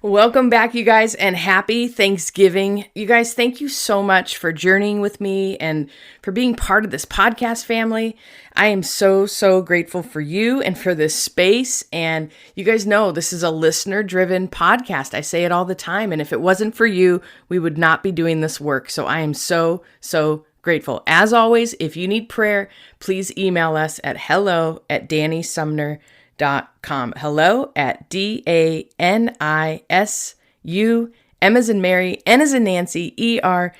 Welcome back, you guys, and happy Thanksgiving. You guys, thank you so much for journeying with me and for being part of this podcast family. I am so grateful for you and for this space. And you guys know this is a listener-driven podcast. I say it all the time. And if it wasn't for you, we would not be doing this work. So I am so grateful. As always, if you need prayer, please email us at hello@danisumner.com. Hello at DANISU, M as in Mary, N as in Nancy, ER.com.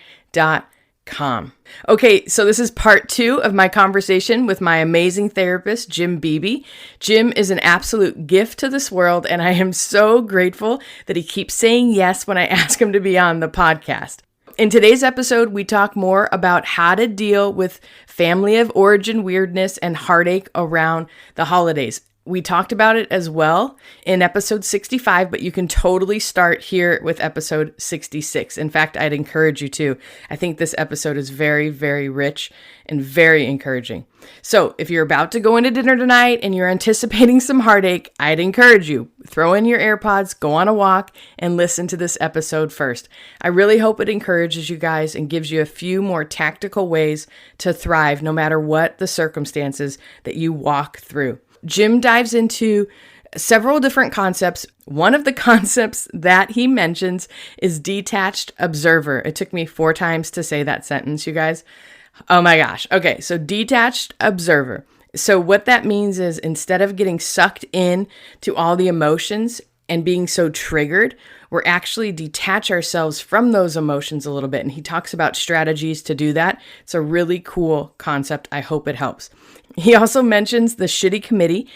Okay, so this is part 2 of my conversation with my amazing therapist, Jim Beebe. Jim is an absolute gift to this world, and I am so grateful that he keeps saying yes when I ask him to be on the podcast. In today's episode, we talk more about how to deal with family of origin weirdness and heartache around the holidays. We talked about it as well in episode 65, but you can totally start here with episode 66. In fact, I'd encourage you to. I think this episode is very rich and very encouraging. So if you're about to go into dinner tonight and you're anticipating some heartache, I'd encourage you, throw in your AirPods, go on a walk, and listen to this episode first. I really hope it encourages you guys and gives you a few more tactical ways to thrive no matter what the circumstances that you walk through. Jim dives into several different concepts. One of the concepts that he mentions is detached observer. It took me 4 times to say that sentence, you guys. Oh my gosh. Okay, so detached observer. So what that means is instead of getting sucked in to all the emotions and being so triggered, we're actually detach ourselves from those emotions a little bit. And he talks about strategies to do that. It's a really cool concept. I hope it helps. He also mentions the shitty committee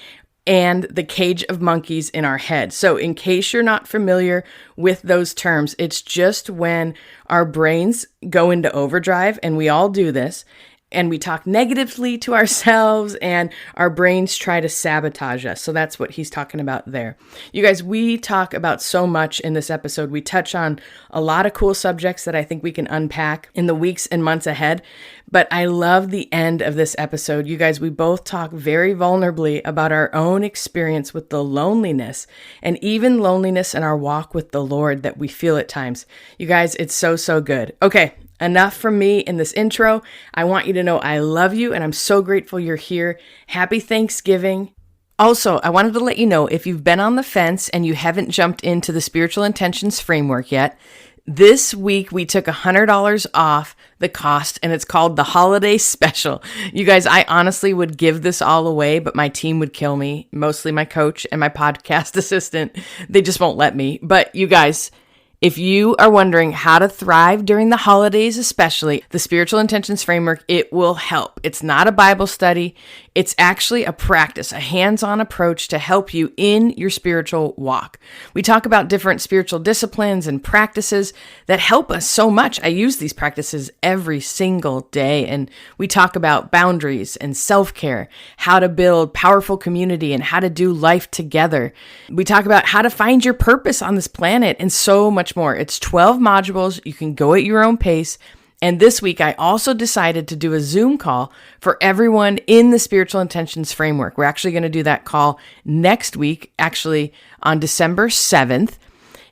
and the cage of monkeys in our head. So in case you're not familiar with those terms, it's just when our brains go into overdrive, and we all do this, and we talk negatively to ourselves and our brains try to sabotage us. So that's what he's talking about there. You guys, we talk about so much in this episode. We touch on a lot of cool subjects that I think we can unpack in the weeks and months ahead. But I love the end of this episode. You guys, we both talk very vulnerably about our own experience with the loneliness and even loneliness in our walk with the Lord that we feel at times. You guys, it's so good. Okay. Enough from me in this intro. I want you to know I love you and I'm so grateful you're here. Happy Thanksgiving. Also, I wanted to let you know if you've been on the fence and you haven't jumped into the Spiritual Intentions Framework yet, this week we took $100 off the cost and it's called the Holiday Special. You guys, I honestly would give this all away, but my team would kill me, mostly my coach and my podcast assistant. They just won't let me. But you guys, if you are wondering how to thrive during the holidays, especially the Spiritual Intentions Framework, it will help. It's not a Bible study. It's actually a practice, a hands-on approach to help you in your spiritual walk. We talk about different spiritual disciplines and practices that help us so much. I use these practices every single day. And we talk about boundaries and self-care, how to build powerful community and how to do life together. We talk about how to find your purpose on this planet and so much more. It's 12 modules. You can go at your own pace. And this week, I also decided to do a Zoom call for everyone in the Spiritual Intentions Framework. We're actually going to do that call next week, actually on December 7th.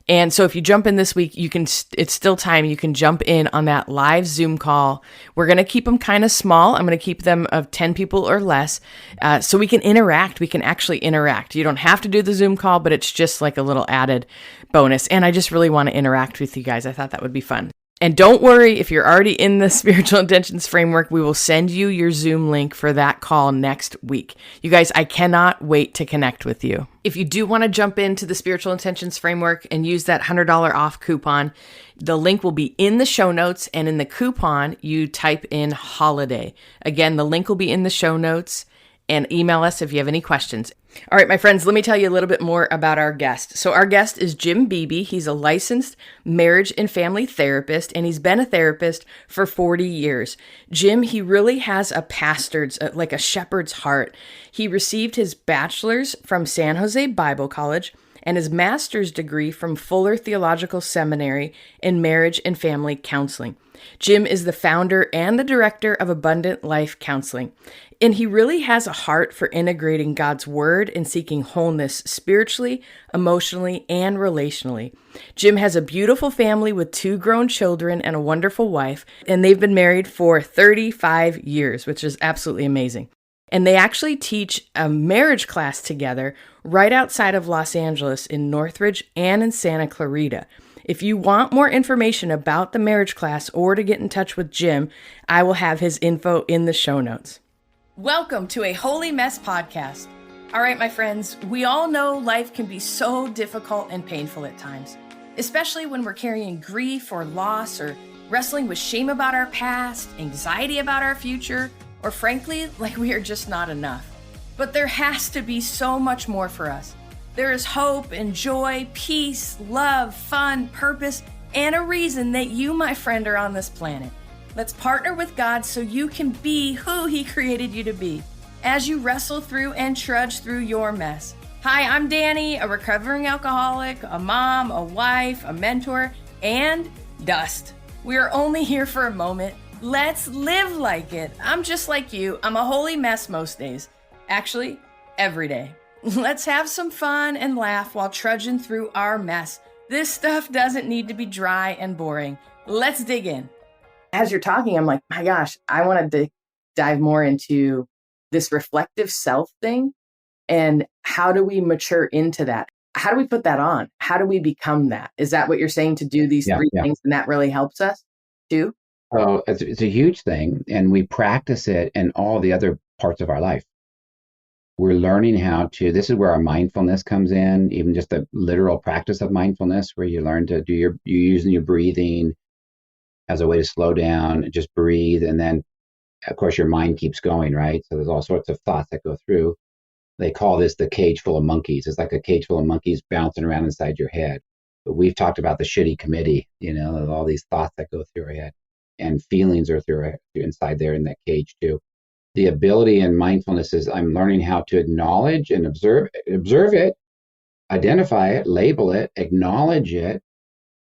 And so if you jump in this week, it's still time. You can jump in on that live Zoom call. We're going to keep them kind of small. I'm going to keep them of 10 people or less so we can interact. We can actually interact. You don't have to do the Zoom call, but it's just like a little added bonus. And I just really want to interact with you guys. I thought that would be fun. And don't worry, if you're already in the Spiritual Intentions Framework, we will send you your Zoom link for that call next week. You guys, I cannot wait to connect with you. If you do want to jump into the Spiritual Intentions Framework and use that $100 off coupon, the link will be in the show notes, and in the coupon, you type in holiday. Again, the link will be in the show notes, and email us if you have any questions. All right, my friends, let me tell you a little bit more about our guest. So our guest is Jim Beebe. He's a licensed marriage and family therapist, and he's been a therapist for 40 years. Jim, he really has a pastor's, like a shepherd's heart. He received his bachelor's from San Jose Bible College, and his master's degree from Fuller Theological Seminary in marriage and family counseling. Jim is the founder and the director of Abundant Life Counseling, and he really has a heart for integrating God's word and seeking wholeness spiritually, emotionally, and relationally. Jim has a beautiful family with 2 grown children and a wonderful wife, and they've been married for 35 years, which is absolutely amazing. And they actually teach a marriage class together right outside of Los Angeles in Northridge and in Santa Clarita. If you want more information about the marriage class or to get in touch with Jim, I will have his info in the show notes. Welcome to a Holy Mess podcast. All right, my friends, we all know life can be so difficult and painful at times, especially when we're carrying grief or loss or wrestling with shame about our past, anxiety about our future, or frankly, like we are just not enough. But there has to be so much more for us. There is hope and joy, peace, love, fun, purpose, and a reason that you, my friend, are on this planet. Let's partner with God so you can be who He created you to be as you wrestle through and trudge through your mess. Hi, I'm Dani, a recovering alcoholic, a mom, a wife, a mentor, and dust. We are only here for a moment. Let's live like it. I'm just like you. I'm a holy mess most days. Actually, every day. Let's have some fun and laugh while trudging through our mess. This stuff doesn't need to be dry and boring. Let's dig in. As you're talking, I'm like, my gosh, I wanted to dive more into this reflective self thing. And how do we mature into that? How do we put that on? How do we become that? Is that what you're saying, to do these three things? And that really helps us too? Oh, it's a huge thing. And we practice it in all the other parts of our life. We're learning how to, this is where our mindfulness comes in, even just the literal practice of mindfulness, where you learn to do you're using your breathing as a way to slow down, just breathe. And then, of course, your mind keeps going, right? So there's all sorts of thoughts that go through. They call this the cage full of monkeys. It's like a cage full of monkeys bouncing around inside your head. But we've talked about the shitty committee, of all these thoughts that go through our head, and feelings are through inside there in that cage too. The ability in mindfulness is I'm learning how to acknowledge and observe it, identify it, label it, acknowledge it,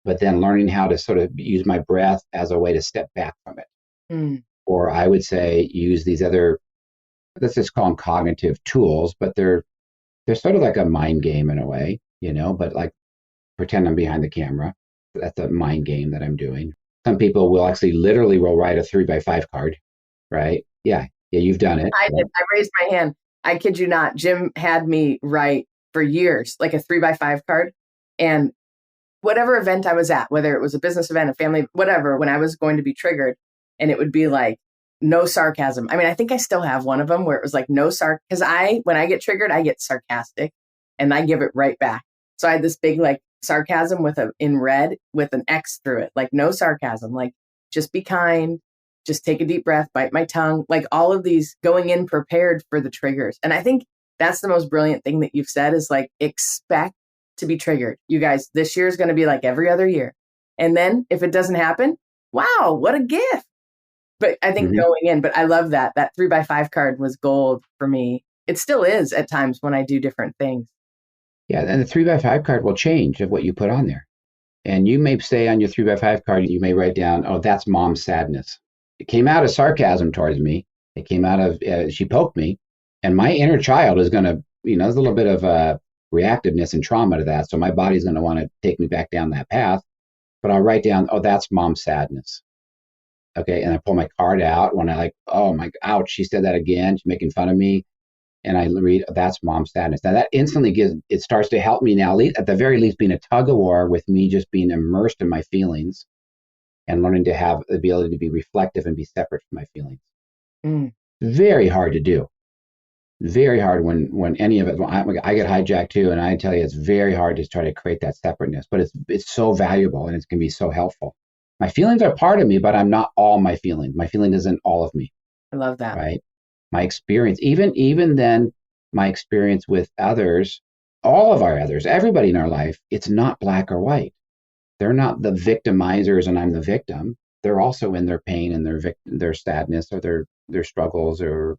but then learning how to sort of use my breath as a way to step back from it. Mm. Or I would say use these other, let's just call them cognitive tools, but they're sort of like a mind game in a way, but like pretend I'm behind the camera. That's a mind game that I'm doing. Some people will actually literally write a 3x5 card, right? Yeah, you've done it. I did. I raised my hand. I kid you not. Jim had me write for years, like a 3x5 card. And whatever event I was at, whether it was a business event, a family, whatever, when I was going to be triggered, and it would be like, no sarcasm. I mean, I think I still have one of them where it was like no sarcasm. Because when I get triggered, I get sarcastic and I give it right back. So I had this big like sarcasm in red with an X through it, like no sarcasm, like just be kind, just take a deep breath, bite my tongue, like all of these going in prepared for the triggers. And I think that's the most brilliant thing that you've said is like, expect to be triggered. You guys, this year is going to be like every other year. And then if it doesn't happen, wow, what a gift. But I think going in, but I love that 3x5 card was gold for me. It still is at times when I do different things. Yeah, and the 3x5 card will change of what you put on there. And you may say on your 3x5 card, you may write down, oh, that's mom's sadness. It came out of sarcasm towards me. It came out of, she poked me. And my inner child is going to, there's a little bit of reactiveness and trauma to that. So my body's going to want to take me back down that path. But I'll write down, oh, that's mom's sadness. Okay, and I pull my card out when I like, oh my, ouch, she said that again. She's making fun of me. And I read, that's mom's sadness. Now that instantly it starts to help me now, at the very least, being a tug of war with me just being immersed in my feelings and learning to have the ability to be reflective and be separate from my feelings. Mm. Very hard to do. Very hard when any of it, I get hijacked too. And I tell you, it's very hard to try to create that separateness, but it's so valuable and it can be so helpful. My feelings are part of me, but I'm not all my feelings. My feeling isn't all of me. I love that. Right. My experience, even then, my experience with others, all of our others, everybody in our life, it's not black or white. They're not the victimizers and I'm the victim. They're also in their pain and their sadness or their struggles or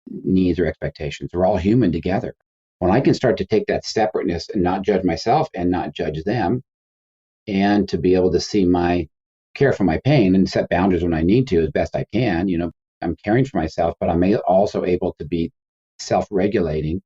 needs or expectations. We're all human together. When I can start to take that separateness and not judge myself and not judge them, and to be able to see my care for my pain and set boundaries when I need to as best I can, I'm caring for myself, but I'm also able to be self-regulating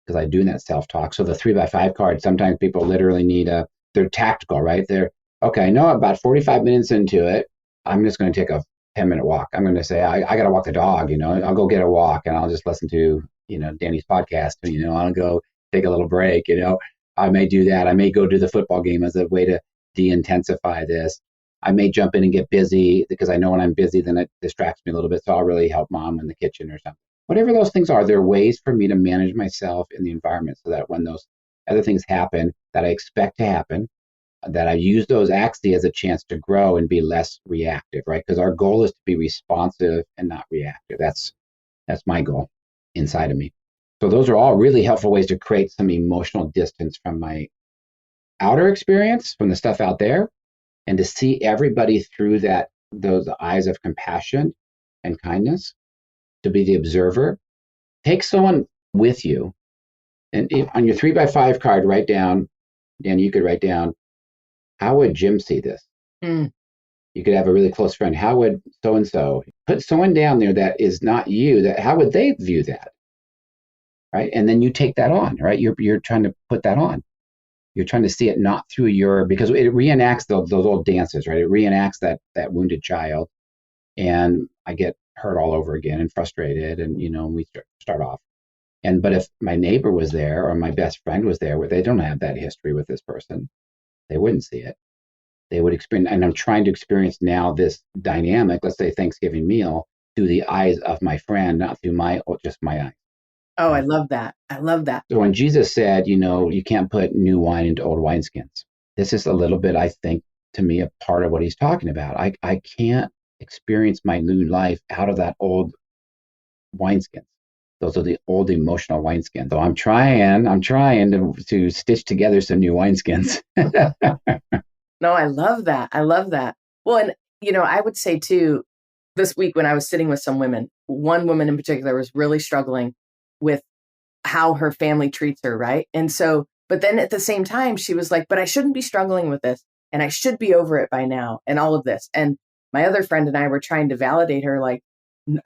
because I do that self-talk. So the 3x5 card, sometimes people literally need they're tactical, right? They're, okay, I know about 45 minutes into it, I'm just going to take a 10-minute walk. I'm going to say, I got to walk the dog, I'll go get a walk and I'll just listen to, Dani's podcast, I'll go take a little break, I may do that. I may go to the football game as a way to de-intensify this. I may jump in and get busy because I know when I'm busy, then it distracts me a little bit. So I'll really help mom in the kitchen or something. Whatever those things are, there are ways for me to manage myself in the environment so that when those other things happen that I expect to happen, that I use those actually as a chance to grow and be less reactive, right? Because our goal is to be responsive and not reactive. That's my goal inside of me. So those are all really helpful ways to create some emotional distance from my outer experience, from the stuff out there, and to see everybody through those eyes of compassion and kindness, to be the observer. Take someone with you, and on your 3x5 card, write down, Dan, you could write down, how would Jim see this? Mm. You could have a really close friend. How would so-and-so? Put someone down there that is not you, how would they view that? Right? And then you take that on, right? You're trying to put that on. You're trying to see it not through because it reenacts those old dances, right? It reenacts that wounded child. And I get hurt all over again and frustrated. And, we start off. But if my neighbor was there or my best friend was there, where they don't have that history with this person, they wouldn't see it. They would experience, and I'm trying to experience now this dynamic, let's say Thanksgiving meal, through the eyes of my friend, not through just my eyes. Oh, I love that. I love that. So when Jesus said, you can't put new wine into old wineskins, this is a little bit, I think, to me, a part of what he's talking about. I can't experience my new life out of that old wineskins. Those are the old emotional wineskins. So I'm trying to stitch together some new wineskins. No, I love that. I love that. Well, and, I would say too, this week when I was sitting with some women, one woman in particular was really struggling with how her family treats her, right? And so, but then at the same time, she was like, but I shouldn't be struggling with this and I should be over it by now and all of this. And my other friend and I were trying to validate her, like,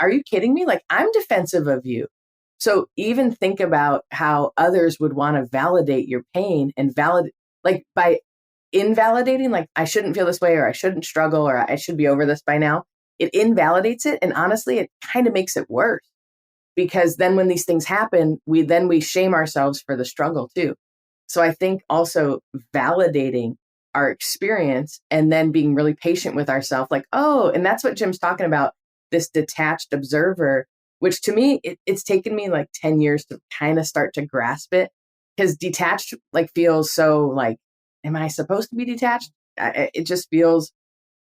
are you kidding me? Like, I'm defensive of you. So even think about how others would want to validate your pain and like by invalidating, like, I shouldn't feel this way, or I shouldn't struggle, or I should be over this by now. It invalidates it. And honestly, it kind of makes it worse. Because then when these things happen, we shame ourselves for the struggle too. So I think also validating our experience and then being really patient with ourselves, like, oh, and that's what Jim's talking about, this detached observer, which to me, it's taken me like 10 years to kind of start to grasp it, because detached like feels so like, am I supposed to be detached? It just feels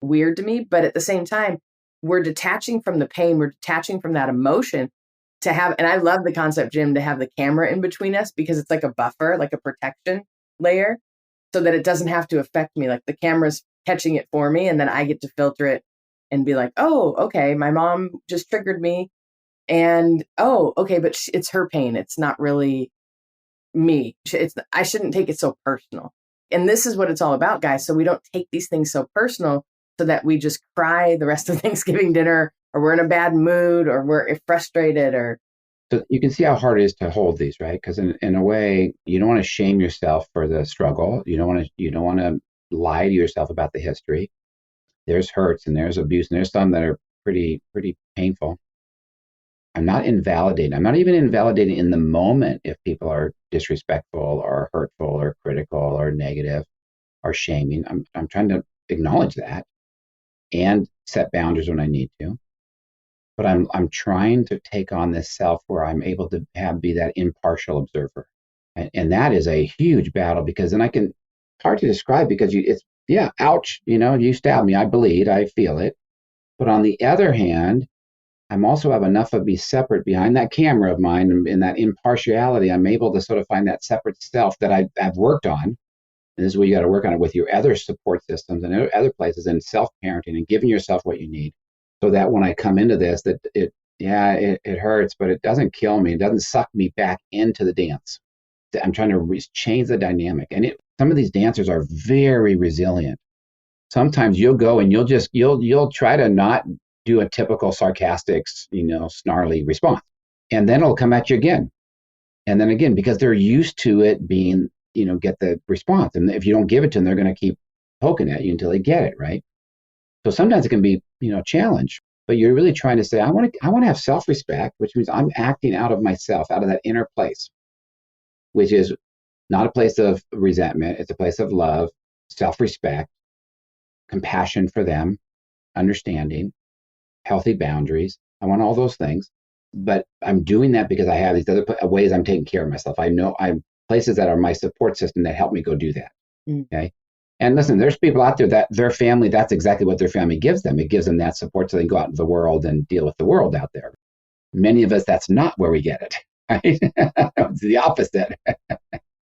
weird to me. But at the same time, we're detaching from the pain, we're detaching from that emotion to have, and I love the concept, Jim, to have the camera in between us, because it's like a buffer, like a protection layer, so that it doesn't have to affect me. Like the camera's catching it for me, and then I get to filter it and be like, oh, okay, my mom just triggered me. And oh, okay, but it's her pain. It's not really me. I shouldn't take it so personal. And this is what it's all about, guys. So we don't take these things so personal, so that we just cry the rest of Thanksgiving dinner, or we're in a bad mood, or we're frustrated, or. So you can see how hard it is to hold these, right? Because in a way, you don't want to shame yourself for the struggle. You don't want to lie to yourself about the history. There's hurts and there's abuse, and there's some that are pretty painful. I'm not invalidating. I'm not even invalidating in the moment if people are disrespectful or hurtful or critical or negative or shaming. I'm trying to acknowledge that and set boundaries when I need to. But I'm trying to take on this self where I'm able to be that impartial observer. And that is a huge battle, because then it's hard to describe, because ouch, you stab me, I bleed, I feel it. But on the other hand, I'm also have enough of me separate behind that camera of mine, and in that impartiality, I'm able to sort of find that separate self that I've worked on. And this is where you got to work on it with your other support systems and other places, and self-parenting and giving yourself what you need, so that when I come into this, that it hurts, but it doesn't kill me. It doesn't suck me back into the dance. I'm trying to change the dynamic. And some of these dancers are very resilient. Sometimes you'll go and you'll try to not do a typical sarcastic, snarly response. And then it'll come at you again. And then again, because they're used to it being, get the response. And if you don't give it to them, they're going to keep poking at you until they get it, right? So sometimes it can be, challenge, but you're really trying to say, I want to have self-respect, which means I'm acting out of myself, out of that inner place, which is not a place of resentment. It's a place of love, self-respect, compassion for them, understanding, healthy boundaries. I want all those things, but I'm doing that because I have these other ways I'm taking care of myself. I know I'm places that are my support system that help me go do that. Okay. And listen, there's people out there that their family, that's exactly what their family gives them. It gives them that support so they can go out into the world and deal with the world out there. Many of us, that's not where we get it. Right? It's the opposite.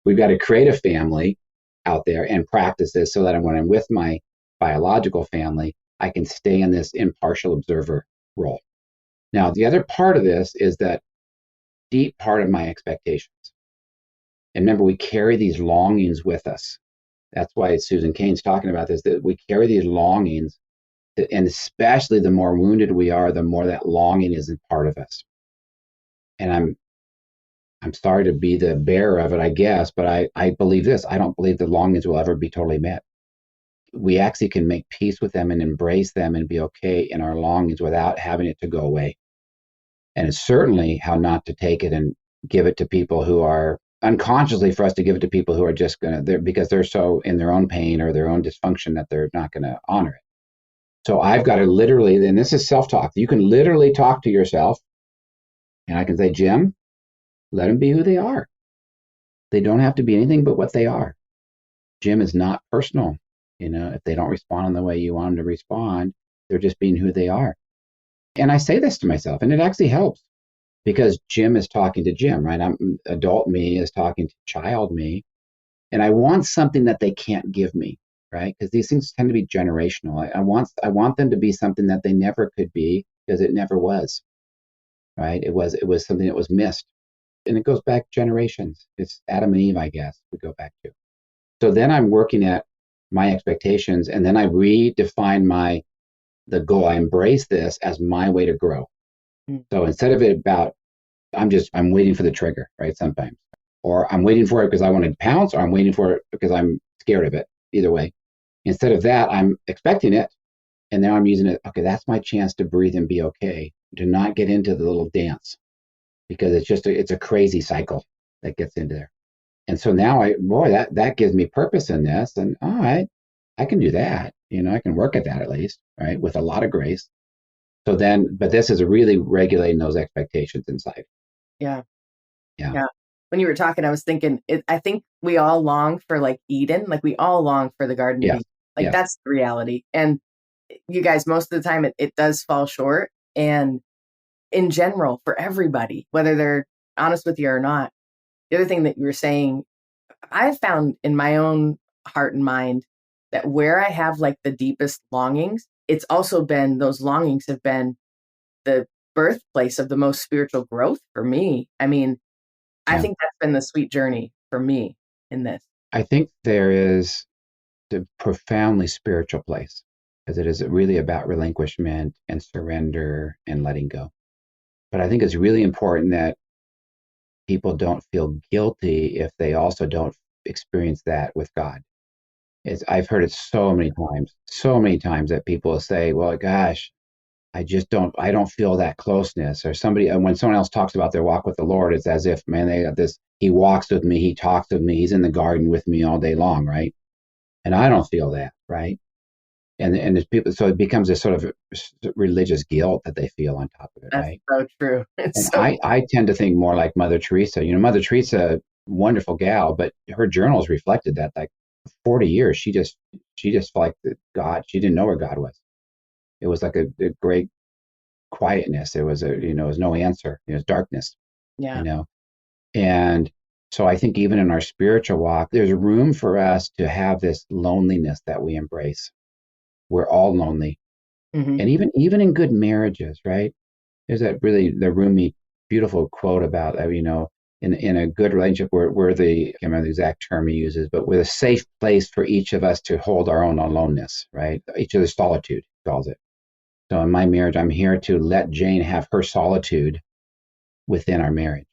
We've got to create a family out there and practice this so that when I'm with my biological family, I can stay in this impartial observer role. Now, the other part of this is that deep part of my expectations. And remember, we carry these longings with us. That's why Susan Cain's talking about this, that we carry these longings, and especially the more wounded we are, the more that longing is a part of us. And I'm sorry to be the bearer of it, I guess, but I believe this. I don't believe the longings will ever be totally met. We actually can make peace with them and embrace them and be okay in our longings without having it to go away. And it's certainly how not to take it and give it to people who are unconsciously, for us to give it to people who are just because they're so in their own pain or their own dysfunction that they're not going to honor it. So I've got to literally, and this is self-talk, you can literally talk to yourself, and I can say, Jim, let them be who they are. They don't have to be anything but what they are. Jim is not personal. If they don't respond in the way you want them to respond, they're just being who they are. And I say this to myself, and it actually helps. Because Jim is talking to Jim, right? Adult me is talking to child me. And I want something that they can't give me, right? Because these things tend to be generational. I want them to be something that they never could be because it never was, right? It was something that was missed. And it goes back generations. It's Adam and Eve, I guess, we go back to. So then I'm working at my expectations, and then I redefine the goal. I embrace this as my way to grow. So instead of it about, I'm waiting for the trigger, right? Sometimes, or I'm waiting for it because I want to pounce, or I'm waiting for it because I'm scared of it. Either way, instead of that, I'm expecting it. And now I'm using it. Okay, that's my chance to breathe and be okay. To not get into the little dance because it's a crazy cycle that gets into there. And so now that gives me purpose in this. And all right, I can do that. I can work at that at least, right? With a lot of grace. So then, but this is really regulating those expectations inside. Yeah. When you were talking, I was thinking, I think we all long for like Eden, like we all long for the Garden of Eden. Like that's the reality. And you guys, most of the time it does fall short. And in general, for everybody, whether they're honest with you or not, the other thing that you were saying, I've found in my own heart and mind that where I have like the deepest longings, it's also been, those longings have been the birthplace of the most spiritual growth for me. I mean, I think that's been the sweet journey for me in this. I think there is the profoundly spiritual place because it is really about relinquishment and surrender and letting go. But I think it's really important that people don't feel guilty if they also don't experience that with God. I've heard it so many times that people say, well, gosh, I don't feel that closeness. Or when someone else talks about their walk with the Lord, it's as if, man, they got this, he walks with me, he talks with me, he's in the garden with me all day long, right? And I don't feel that, right? And there's people, so it becomes a sort of religious guilt that they feel on top of it, That's right? so true. I tend to think more like Mother Teresa. Mother Teresa, wonderful gal, but her journals reflected that, like, for 40 years, she just felt like God, she didn't know where God was. It was like a great quietness. It was there was no answer. It was darkness. Yeah. And so I think even in our spiritual walk, there's room for us to have this loneliness that we embrace. We're all lonely. Mm-hmm. And even in good marriages, right? There's that really the roomy, beautiful quote about, in a good relationship, we're the, I can't remember the exact term he uses, but we're a safe place for each of us to hold our own aloneness, right? Each other's solitude, he calls it. So in my marriage, I'm here to let Jane have her solitude within our marriage.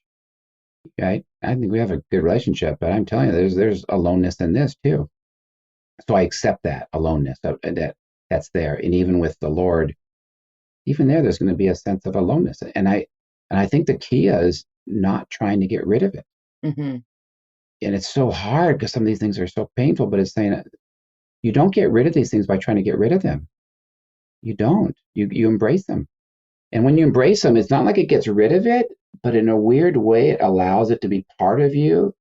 Right? I think we have a good relationship, but I'm telling you, there's aloneness in this too. So I accept that aloneness that's there, and even with the Lord, even there's going to be a sense of aloneness, and I think the key is not trying to get rid of it. Mm-hmm. And it's so hard because some of these things are so painful. But it's saying you don't get rid of these things by trying to get rid of them. You don't. You embrace them. And when you embrace them, it's not like it gets rid of it, but in a weird way, it allows it to be part of you.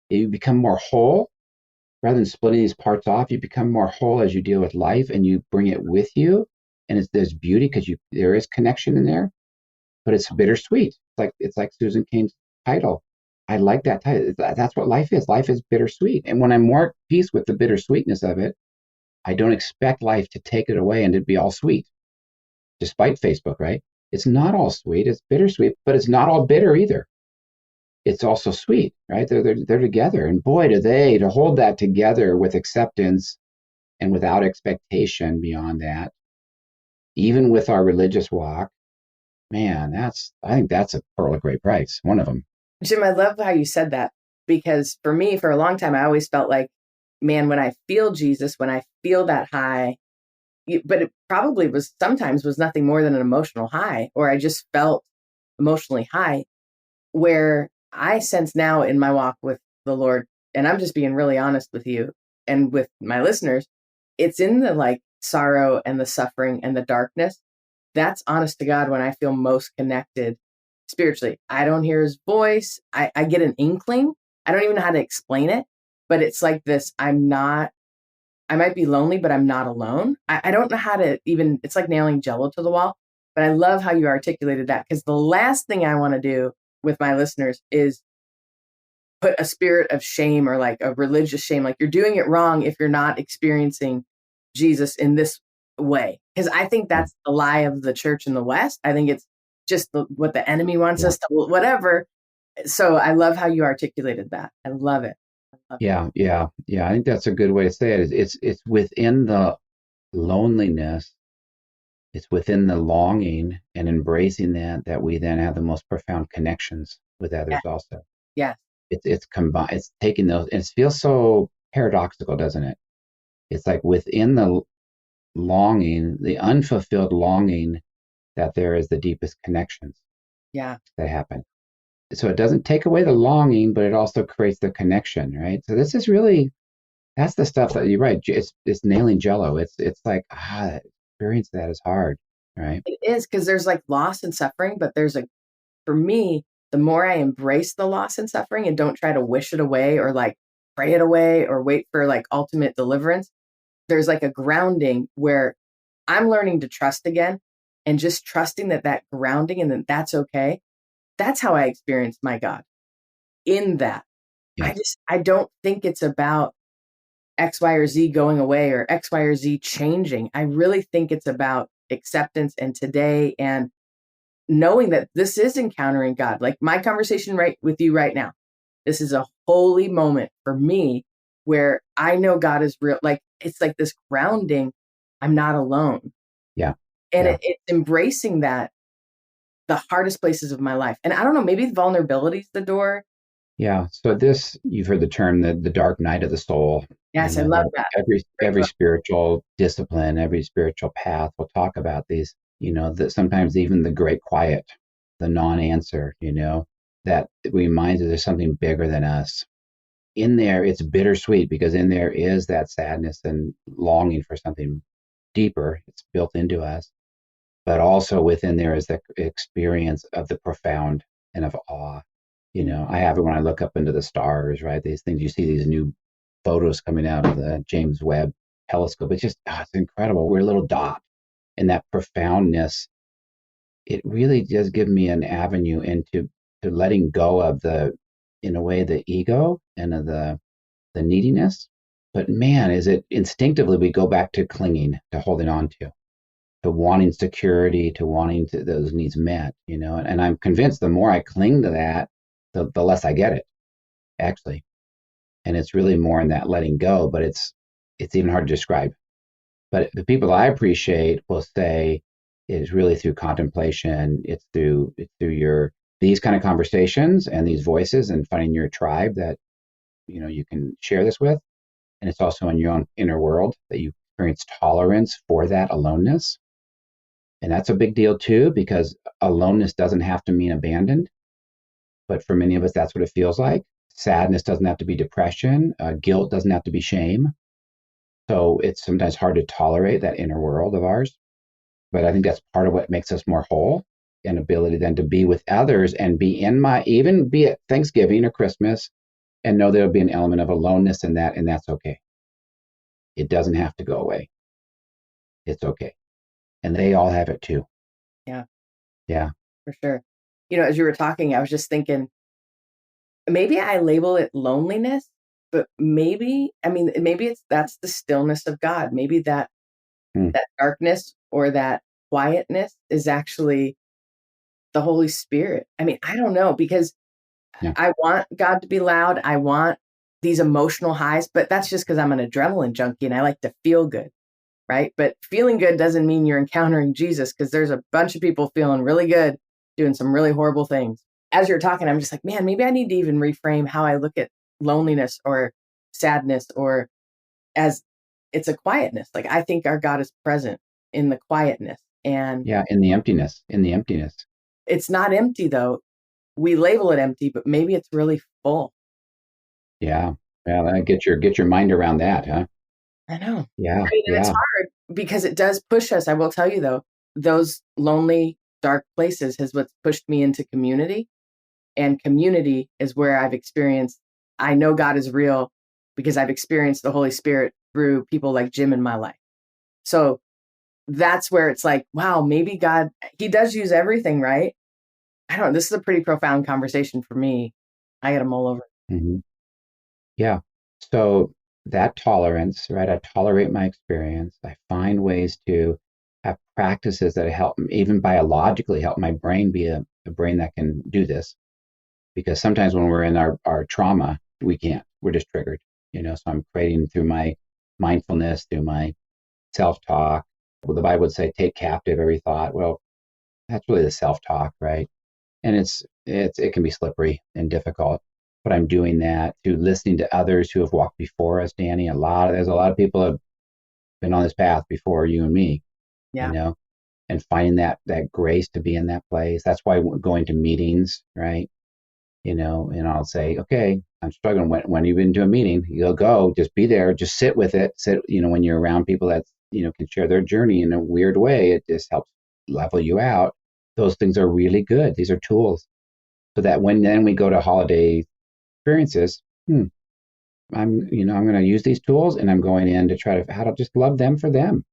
You become more whole. Rather than splitting these parts off, you become more whole as you deal with life, and you bring it with you. And there's beauty because there is connection in there, but it's bittersweet. It's like Susan Cain's title. I like that title. That's what life is. Life is bittersweet. And when I'm more at peace with the bittersweetness of it, I don't expect life to take it away and to be all sweet. Despite Facebook, right? It's not all sweet. It's bittersweet, but it's not all bitter either. It's also sweet, right? They're together. And boy, to hold that together with acceptance and without expectation beyond that, even with our religious walk, man, I think that's a pearl of great price. One of them. Jim, I love how you said that, because for me, for a long time, I always felt like, man, when I feel Jesus, when I feel that high, but it probably sometimes was nothing more than an emotional high, or I just felt emotionally high, where I sense now in my walk with the Lord, and I'm just being really honest with you and with my listeners, it's in the like sorrow and the suffering and the darkness. That's honest to God when I feel most connected spiritually. I don't hear his voice. I get an inkling. I don't even know how to explain it, but it's like this. I might be lonely, but I'm not alone. I don't know how to even, it's like nailing jello to the wall, but I love how you articulated that, because the last thing I want to do with my listeners is put a spirit of shame or like a religious shame. Like, you're doing it wrong if you're not experiencing Jesus in this way. Because I think that's the lie of the church in the West. I think it's just what the enemy wants us to, whatever. So I love how you articulated that. I love it. Yeah. I think that's a good way to say it. It's within the loneliness, it's within the longing and embracing that we then have the most profound connections with others also. Yeah. It's combined. It's taking those. It feels so paradoxical, doesn't it? It's like within the longing, the unfulfilled longing, that there is the deepest connections. Yeah. That happen. So it doesn't take away the longing, but it also creates the connection, right? So this is really, that's the stuff that you're right. It's nailing jello. It's like, experience that is hard, right? It is, because there's like loss and suffering, but for me, the more I embrace the loss and suffering and don't try to wish it away or like pray it away or wait for like ultimate deliverance, there's like a grounding where I'm learning to trust again, and just trusting that grounding and that's okay. That's how I experience my God in that. Yeah. I don't think it's about X, Y, or Z going away or X, Y, or Z changing. I really think it's about acceptance and today, and knowing that this is encountering God. Like my conversation right with you right now, this is a holy moment for me where I know God is real. Like, it's like this grounding. I'm not alone. Yeah. And Yeah. it's embracing that, the hardest places of my life. And I don't know, maybe vulnerability is the door. Yeah. So you've heard the term, the dark night of the soul. Yes, I love that. Every spiritual discipline, every spiritual path will talk about these, that sometimes even the great quiet, the non-answer, that reminds us there's something bigger than us. In there, it's bittersweet because in there is that sadness and longing for something deeper. It's built into us. But also within there is the experience of the profound and of awe. I have it when I look up into the stars, right? These things, you see these new photos coming out of the James Webb telescope. It's just, it's incredible. We're a little dot. And that profoundness, it really does give me an avenue into letting go of in a way, the ego and of the neediness. But man, is it instinctively we go back to clinging, to holding on to wanting security, to wanting those needs met, and I'm convinced the more I cling to that, the less I get it, actually. And it's really more in that letting go, but it's even hard to describe. But the people I appreciate will say it's really through contemplation. It's through your these kind of conversations and these voices and finding your tribe that you can share this with. And it's also in your own inner world that you experience tolerance for that aloneness. And that's a big deal too, because aloneness doesn't have to mean abandoned. But for many of us, that's what it feels like. Sadness doesn't have to be depression. Guilt doesn't have to be shame. So it's sometimes hard to tolerate that inner world of ours. But I think that's part of what makes us more whole, and ability then to be with others and even be at Thanksgiving or Christmas and know there'll be an element of aloneness in that, and that's okay. It doesn't have to go away. It's okay. And they all have it too. Yeah, Yeah. for sure. As you were talking, I was just thinking, maybe I label it loneliness, but maybe that's the stillness of God. Maybe Hmm. that darkness or that quietness is actually the Holy Spirit. I don't know, because Yeah. I want God to be loud. I want these emotional highs, but that's just because I'm an adrenaline junkie and I like to feel good, right? But feeling good doesn't mean you're encountering Jesus, because there's a bunch of people feeling really good, doing some really horrible things. As you're talking, I'm just like, man, maybe I need to even reframe how I look at loneliness or sadness, or as it's a quietness. Like, I think our God is present in the quietness, and Yeah. In the emptiness. In the emptiness. it's not empty though. We label it empty, but maybe it's really full. Yeah. Well, get your mind around that, huh? I know. Yeah. Right, and it's Yeah. hard because it does push us. I will tell you though, those lonely, dark places has what's pushed me into community. And community is where I know God is real because I've experienced the Holy Spirit through people like Jim in my life. So that's where it's like, wow, maybe God, he does use everything, right? I don't know. This is a pretty profound conversation for me. I got to mull over. Hmm. Yeah. So that tolerance, right? I tolerate my experience. I find ways to have practices that help, even biologically, help my brain be a brain that can do this. Because sometimes when we're in our trauma, we can't. We're just triggered, So I'm creating through my mindfulness, through my self-talk. Well, the Bible would say, take captive every thought. Well, that's really the self-talk, right? And it can be slippery and difficult. But I'm doing that through listening to others who have walked before us, Dani. There's a lot of people have been on this path before you and me, you Yeah. know, and finding that grace to be in that place. That's why going to meetings, right? And I'll say, okay, I'm struggling. When you've been to a meeting, you'll go, just be there, just sit with it. When you're around people that, can share their journey in a weird way, it just helps level you out. Those things are really good. These are tools. So that when then we go to holiday experiences, I'm going to use these tools and I'm going in to try to how to just love them for them.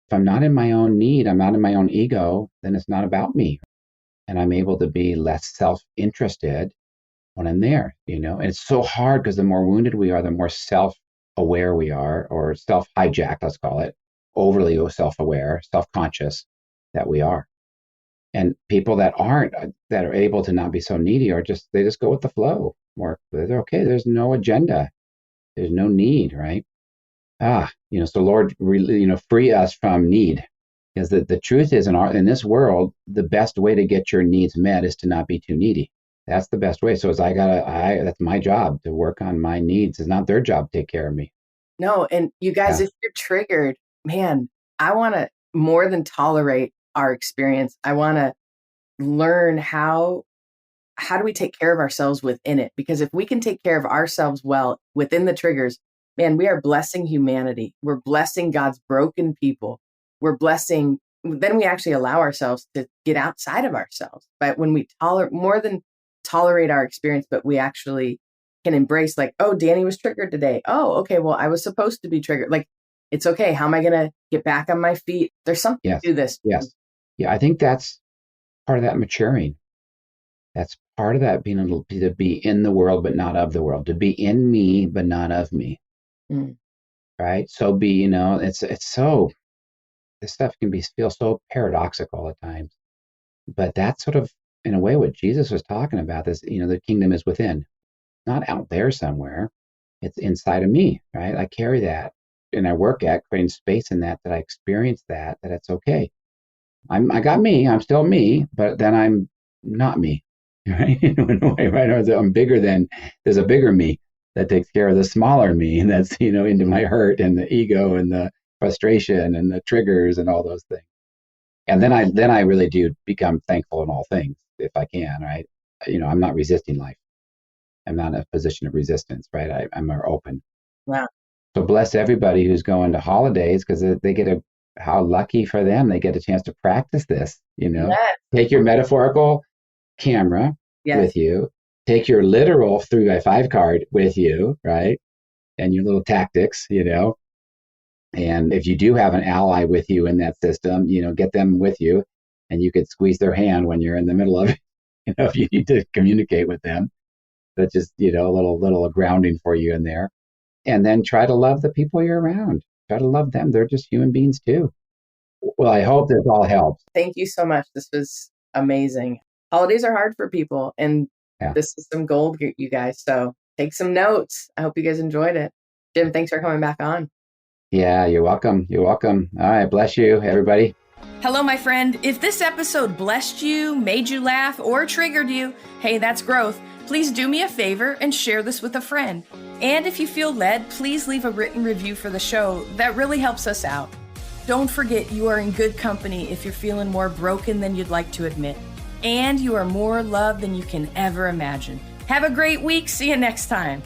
If I'm not in my own need, I'm not in my own ego, then it's not about me. And I'm able to be less self-interested when I'm there, And it's so hard because the more wounded we are, the more self-aware we are, or self-hijacked, let's call it, overly self-aware, self-conscious that we are. And people that aren't, that are able to not be so needy, they just go with the flow. Or they're okay. There's no agenda. There's no need, right? So Lord, really, free us from need. Because the truth is in this world, the best way to get your needs met is to not be too needy. That's the best way. So that's my job to work on my needs. It's not their job to take care of me. No, and you guys, Yeah. if you're triggered, man, I want to more than tolerate our experience. I want to learn how do we take care of ourselves within it? Because if we can take care of ourselves well within the triggers, man, we are blessing humanity. We're blessing God's broken people. We're blessing, then we actually allow ourselves to get outside of ourselves. But when we tolerate more than tolerate our experience, but we actually can embrace, like, oh, Dani was triggered today. Oh, okay, well, I was supposed to be triggered. Like, it's okay. How am I going to get back on my feet? There's something Yes. to this. Yes. Yeah. I think that's part of that maturing. That's part of that being able to be in the world, but not of the world, to be in me, but not of me. Mm. Right. So this stuff can feel so paradoxical at times, but that's sort of in a way, what Jesus was talking about is, the kingdom is within, not out there somewhere. It's inside of me, right? I carry that, and I work at creating space in that I experience that it's okay. I got me, I'm still me, but then I'm not me, right? In a way, right? Or I'm bigger than, there's a bigger me that takes care of the smaller me, and that's, into my hurt and the ego and the frustration and the triggers and all those things. And then I really do become thankful in all things if I can, right? I'm not resisting life. I'm not in a position of resistance, right? I'm more open. Wow. So bless everybody who's going to holidays, because they get how lucky for them. They get a chance to practice this, Yes. Take your metaphorical camera with you, take your literal 3x5 card with you, right? And your little tactics, and if you do have an ally with you in that system, get them with you, and you could squeeze their hand when you're in the middle of it, if you need to communicate with them. That's just, a little grounding for you in there. And then try to love the people you're around. Try to love them. They're just human beings too. Well, I hope this all helps. Thank you so much. This was amazing. Holidays are hard for people, and this is some gold, you guys. So take some notes. I hope you guys enjoyed it. Jim, thanks for coming back on. Yeah, you're welcome. You're welcome. All right. Bless you, everybody. Hello, my friend. If this episode blessed you, made you laugh, or triggered you, hey, that's growth. Please do me a favor and share this with a friend. And if you feel led, please leave a written review for the show. That really helps us out. Don't forget, you are in good company if you're feeling more broken than you'd like to admit. And you are more loved than you can ever imagine. Have a great week. See you next time.